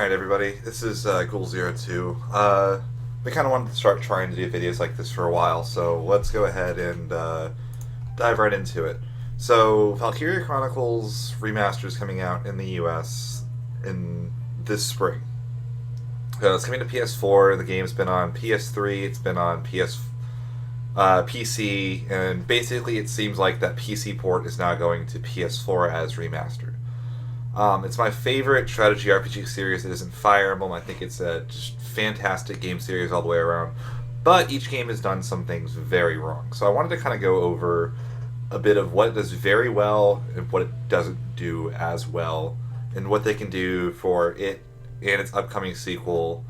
Alright everybody, this is Ghoul02. We kind of wanted to start trying to do videos like this for a while, so let's go ahead and dive right into it. So, Valkyria Chronicles Remaster is coming out in the US in this spring. It's coming to PS4, the game's been on PS3, it's been on PC, and basically it seems like that PC port is now going to PS4 as remastered. It's my favorite strategy RPG series. It isn't Fire Emblem. I think it's a just fantastic game series all the way around. But each game has done some things very wrong. So I wanted to kind of go over a bit of what it does very well and what it doesn't do as well, and what they can do for it and its upcoming sequel,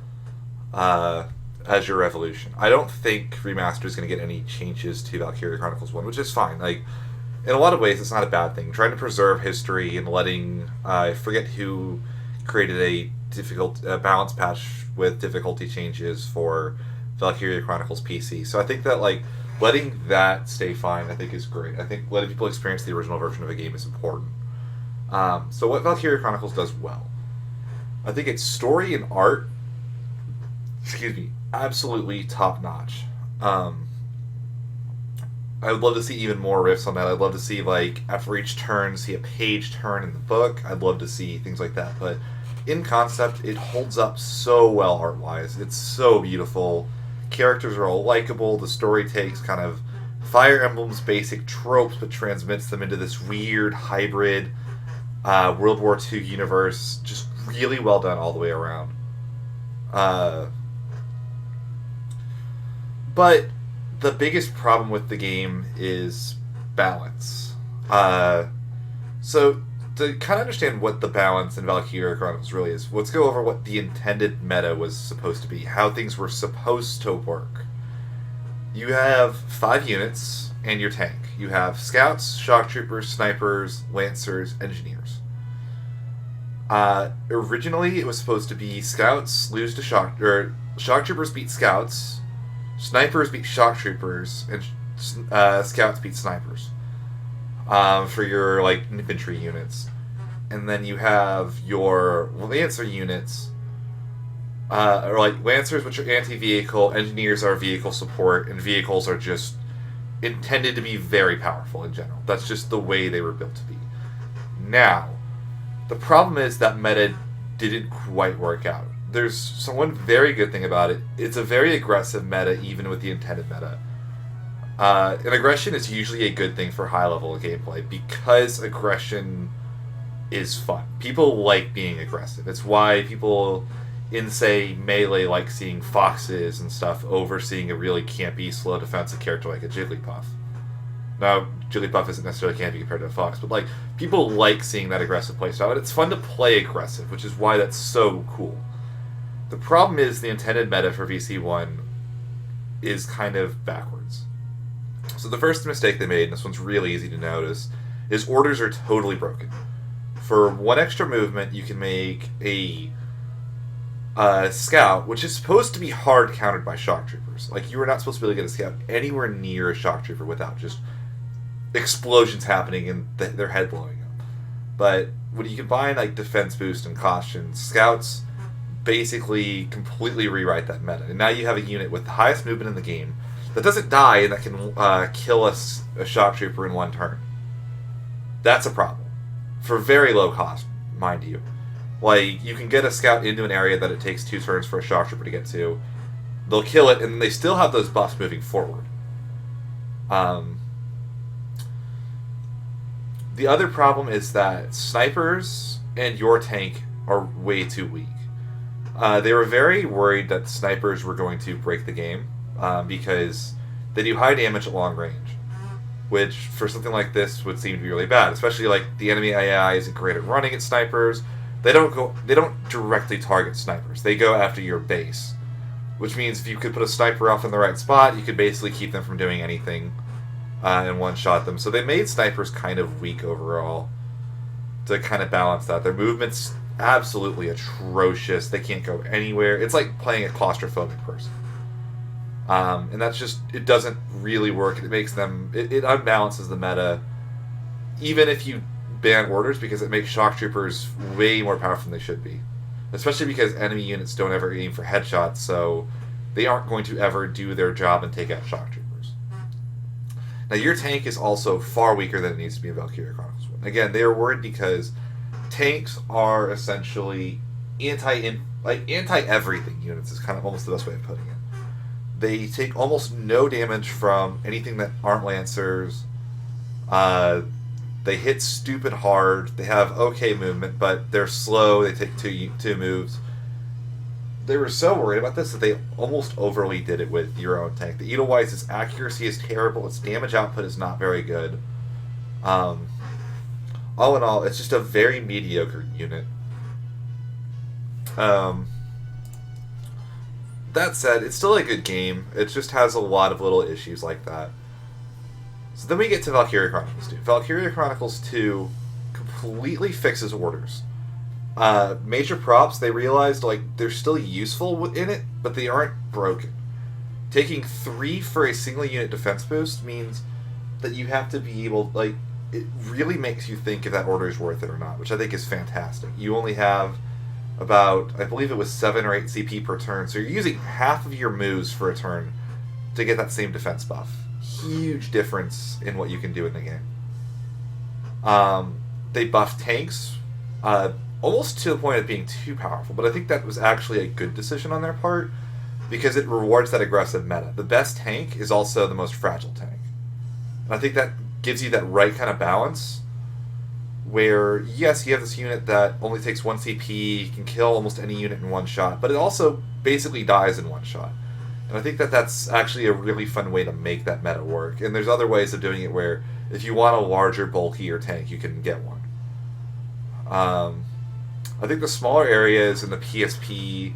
Azure Revolution. I don't think Remaster is going to get any changes to Valkyria Chronicles 1, which is fine. Like, in a lot of ways, it's not a bad thing. Trying to preserve history and letting I forget who created a difficult balance patch with difficulty changes for Valkyria Chronicles PC. So I think that letting that stay fine, I think is great. I think letting people experience the original version of a game is important. So what Valkyria Chronicles does well, I think its story and art, absolutely top notch. I would love to see even more riffs on that. I'd love to see, after each turn, see a page turn in the book. I'd love to see things like that. But in concept, it holds up so well art-wise. It's so beautiful. Characters are all likable. The story takes kind of Fire Emblem's basic tropes, but transmits them into this weird hybrid World War II universe. Just really well done all the way around. But the biggest problem with the game is balance. So to kind of understand what the balance in Valkyria Chronicles really is, let's go over what the intended meta was supposed to be, how things were supposed to work. You have 5 units and your tank. You have scouts, shock troopers, snipers, lancers, engineers. Originally, it was supposed to be scouts lose to shock troopers beat scouts. Snipers beat shock troopers, and scouts beat snipers for your infantry units, and then you have your lancer units, or lancers, which are anti-vehicle. Engineers are vehicle support, and vehicles are just intended to be very powerful in general. That's just the way they were built to be. Now, the problem is that meta didn't quite work out. There's one very good thing about it. It's a very aggressive meta, even with the intended meta. And aggression is usually a good thing for high-level gameplay, because aggression is fun. People like being aggressive. It's why people in, say, Melee like seeing foxes and stuff over seeing a really campy, slow defensive character like a Jigglypuff. Now, Jigglypuff isn't necessarily campy compared to a fox, but people like seeing that aggressive playstyle, and it's fun to play aggressive, which is why that's so cool. The problem is the intended meta for VC1 is kind of backwards. So the first mistake they made, and this one's really easy to notice, is orders are totally broken. For 1 extra movement, you can make a scout, which is supposed to be hard countered by shock troopers. You are not supposed to be able to get a scout anywhere near a shock trooper without just explosions happening and their head blowing up. But when you combine defense boost and caution, scouts basically completely rewrite that meta. And now you have a unit with the highest movement in the game that doesn't die and that can kill a shock trooper in 1 turn. That's a problem. For very low cost, mind you. You can get a scout into an area that it takes 2 turns for a shock trooper to get to. They'll kill it, and they still have those buffs moving forward. The other problem is that snipers and your tank are way too weak. They were very worried that snipers were going to break the game because they do high damage at long range, which for something like this would seem to be really bad. Especially the enemy AI isn't great at running at snipers. They don't directly target snipers. They go after your base, which means if you could put a sniper off in the right spot, you could basically keep them from doing anything and one-shot them. So they made snipers kind of weak overall to kind of balance that. Their movement's absolutely atrocious. They can't go anywhere. It's like playing a claustrophobic person. And that's just, it doesn't really work. It makes them, it unbalances the meta, even if you ban orders, because it makes shock troopers way more powerful than they should be. especially because enemy units don't ever aim for headshots, so they aren't going to ever do their job and take out shock troopers. Now, your tank is also far weaker than it needs to be in Valkyria Chronicles 1. Again, they are worried because tanks are essentially anti-everything units is kind of almost the best way of putting it. They take almost no damage from anything that aren't Lancers. They hit stupid hard. They have okay movement, but they're slow. They take two moves. They were so worried about this that they almost overly did it with your own tank. The Edelweiss's accuracy is terrible. Its damage output is not very good. All in all, it's just a very mediocre unit. That said, it's still a good game. It just has a lot of little issues like that. So then we get to Valkyria Chronicles 2. Valkyria Chronicles 2 completely fixes orders. Major props, they realized they're still useful in it, but they aren't broken. Taking 3 for a single unit defense boost means that you have to be able, it really makes you think if that order is worth it or not, which I think is fantastic. You only have about, I believe it was 7 or 8 CP per turn, so you're using half of your moves for a turn to get that same defense buff. Huge difference in what you can do in the game. They buffed tanks, almost to the point of being too powerful, but I think that was actually a good decision on their part, because it rewards that aggressive meta. The best tank is also the most fragile tank. And I think that gives you that right kind of balance, where, yes, you have this unit that only takes 1 CP, can kill almost any unit in one shot, but it also basically dies in one shot. And I think that that's actually a really fun way to make that meta work. And there's other ways of doing it where if you want a larger, bulkier tank, you can get one. I think the smaller areas in the PSP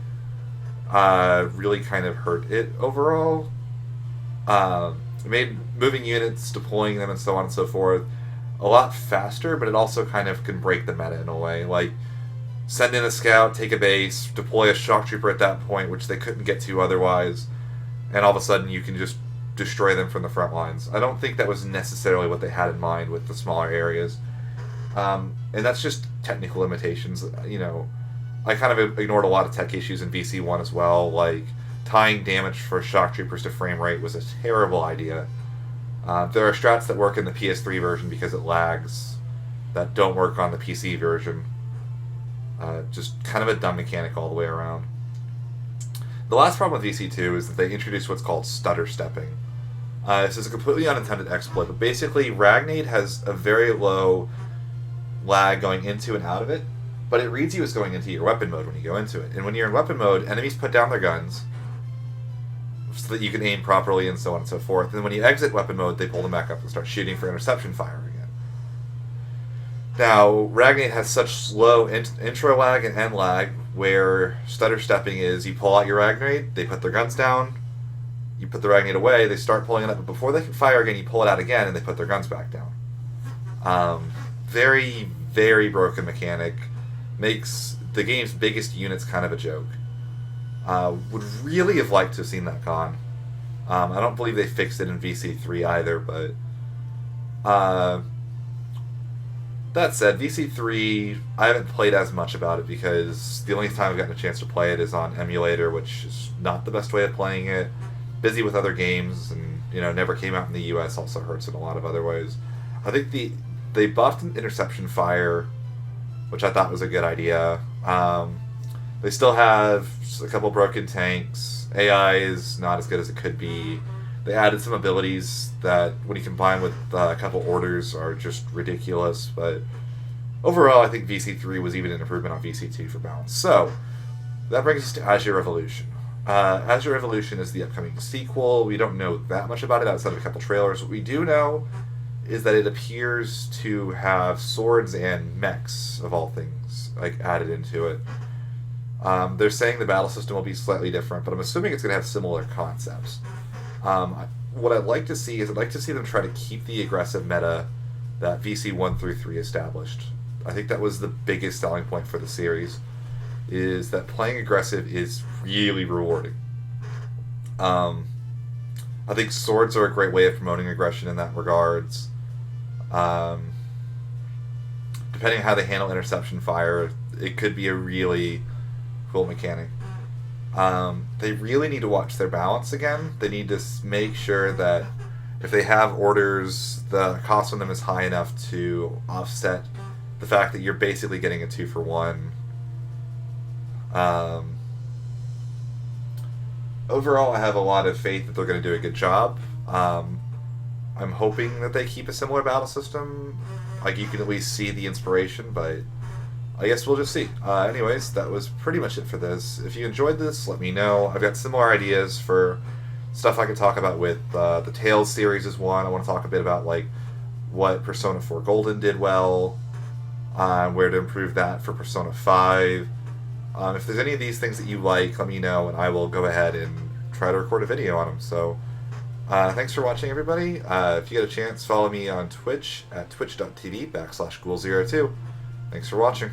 really kind of hurt it overall. It made moving units, deploying them, and so on and so forth a lot faster, but it also kind of can break the meta in a way. Send in a scout, take a base, deploy a shock trooper at that point, which they couldn't get to otherwise, and all of a sudden you can just destroy them from the front lines. I don't think that was necessarily what they had in mind with the smaller areas. And that's just technical limitations. I kind of ignored a lot of tech issues in VC1 as well, tying damage for shock troopers to frame rate was a terrible idea. There are strats that work in the PS3 version because it lags, that don't work on the PC version. Just kind of a dumb mechanic all the way around. The last problem with VC2 is that they introduced what's called stutter stepping. This is a completely unintended exploit, but basically Ragnade has a very low lag going into and out of it, but it reads you as going into your weapon mode when you go into it. And when you're in weapon mode, enemies put down their guns so that you can aim properly and so on and so forth. And then when you exit weapon mode, they pull them back up and start shooting for interception fire again. Now, Ragnade has such slow intro lag and end lag, where stutter stepping is you pull out your Ragnade, they put their guns down, you put the Ragnade away, they start pulling it up, but before they can fire again, you pull it out again, and they put their guns back down. Very, very broken mechanic. Makes the game's biggest units kind of a joke. Would really have liked to have seen that gone. I don't believe they fixed it in VC3 either, but that said, VC3, I haven't played as much about it because the only time I've gotten a chance to play it is on emulator, which is not the best way of playing it. Busy with other games, and never came out in the US, also hurts in a lot of other ways. I think they buffed interception fire, which I thought was a good idea. They still have a couple broken tanks. AI is not as good as it could be. They added some abilities that, when you combine with a couple orders, are just ridiculous. But overall, I think VC3 was even an improvement on VC2 for balance. So, that brings us to Azure Revolution. Azure Revolution is the upcoming sequel. We don't know that much about it outside of a couple trailers. What we do know is that it appears to have swords and mechs, of all things, added into it. They're saying the battle system will be slightly different, but I'm assuming it's going to have similar concepts. What I'd like to see is I'd like to see them try to keep the aggressive meta that VC 1 through 3 established. I think that was the biggest selling point for the series, is that playing aggressive is really rewarding. I think swords are a great way of promoting aggression in that regards. Depending on how they handle interception fire, it could be a really cool mechanic. They really need to watch their balance again. They need to make sure that if they have orders, the cost on them is high enough to offset the fact that you're basically getting a 2-for-1. Overall, I have a lot of faith that they're going to do a good job. I'm hoping that they keep a similar battle system. Like, you can at least see the inspiration, but I guess we'll just see. Anyways, that was pretty much it for this. If you enjoyed this, let me know. I've got similar ideas for stuff I could talk about with the Tales series is one. I want to talk a bit about, like, what Persona 4 Golden did well, where to improve that for Persona 5. If there's any of these things that you like, let me know, and I will go ahead and try to record a video on them. So, thanks for watching, everybody. If you get a chance, follow me on Twitch at twitch.tv/ghoul02. Thanks for watching.